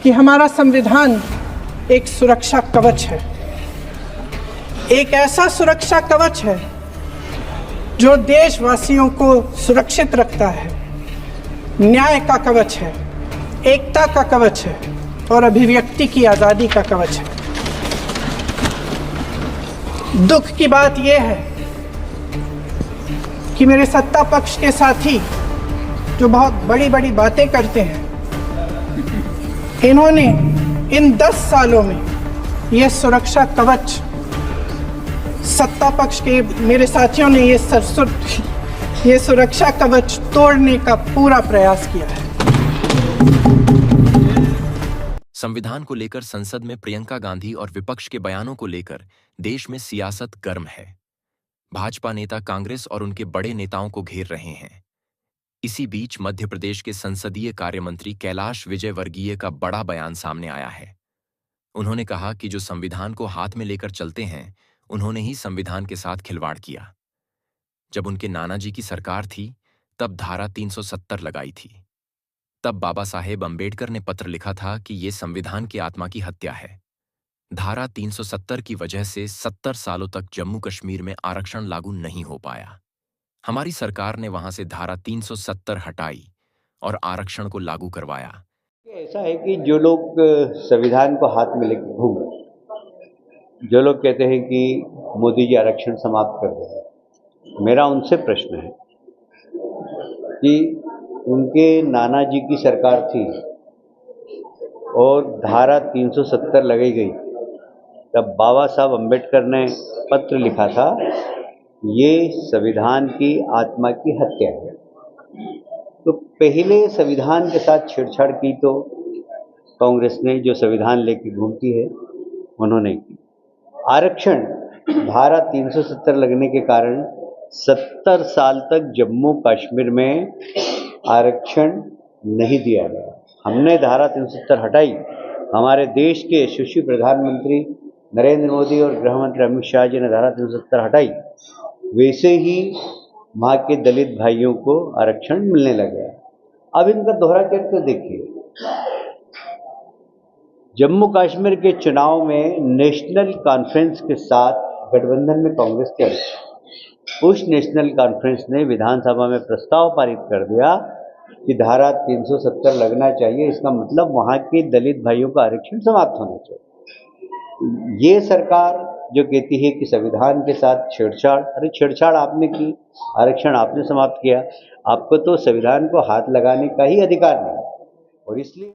कि हमारा संविधान एक सुरक्षा कवच है, एक ऐसा सुरक्षा कवच है जो देशवासियों को सुरक्षित रखता है, न्याय का कवच है, एकता का कवच है और अभिव्यक्ति की आज़ादी का कवच है। दुख की बात यह है कि मेरे सत्ता पक्ष के साथी जो बहुत बड़ी बड़ी बातें करते हैं, इन्होंने इन 10 सालों में यह सुरक्षा कवच, सत्ता पक्ष के मेरे साथियों ने ये सुरक्षा कवच तोड़ने का पूरा प्रयास किया है। संविधान को लेकर संसद में प्रियंका गांधी और विपक्ष के बयानों को लेकर देश में सियासत गर्म है। भाजपा नेता कांग्रेस और उनके बड़े नेताओं को घेर रहे हैं। इसी बीच मध्य प्रदेश के संसदीय कार्य मंत्री कैलाश विजयवर्गीय का बड़ा बयान सामने आया है। उन्होंने कहा कि जो संविधान को हाथ में लेकर चलते हैं, उन्होंने ही संविधान के साथ खिलवाड़ किया। जब उनके नाना जी की सरकार थी, तब धारा 370 लगाई थी। तब बाबा साहेब अंबेडकर ने पत्र लिखा था कि ये संविधान की आत्मा की हत्या है। धारा 370 की वजह से 70 सालों तक जम्मू कश्मीर में आरक्षण लागू नहीं हो पाया। हमारी सरकार ने वहां से धारा 370 हटाई और आरक्षण को लागू करवाया। ऐसा है कि जो लोग संविधान को हाथ में लेकर घूम रहे हैं, जो लोग कहते हैं कि मोदी जी आरक्षण समाप्त कर रहे हैं, मेरा उनसे प्रश्न है कि उनके नाना जी की सरकार थी और धारा 370 लगाई गई, तब बाबा साहब अंबेडकर ने पत्र लिखा था, ये संविधान की आत्मा की हत्या है। तो पहले संविधान के साथ छेड़छाड़ की तो कांग्रेस ने, जो संविधान लेकर घूमती है, उन्होंने की। आरक्षण धारा 370 लगने के कारण 70 साल तक जम्मू कश्मीर में आरक्षण नहीं दिया गया। हमने धारा 370 हटाई। हमारे देश के यशस्वी प्रधानमंत्री नरेंद्र मोदी और गृह मंत्री अमित शाह जी ने धारा 370 हटाई। वैसे ही वहाँ के दलित भाइयों को आरक्षण मिलने लगा। अब इनका दोहरा चरित्र देखिए। जम्मू कश्मीर के चुनाव में नेशनल कॉन्फ्रेंस के साथ गठबंधन में कांग्रेस थी। उस नेशनल कॉन्फ्रेंस ने विधानसभा में प्रस्ताव पारित कर दिया कि धारा 370 लगना चाहिए। इसका मतलब वहाँ के दलित भाइयों का आरक्षण समाप्त होना चाहिए। ये सरकार जो कहती है कि संविधान के साथ छेड़छाड़, अरे छेड़छाड़ आपने की, आरक्षण आपने समाप्त किया। आपको तो संविधान को हाथ लगाने का ही अधिकार नहीं, और इसलिए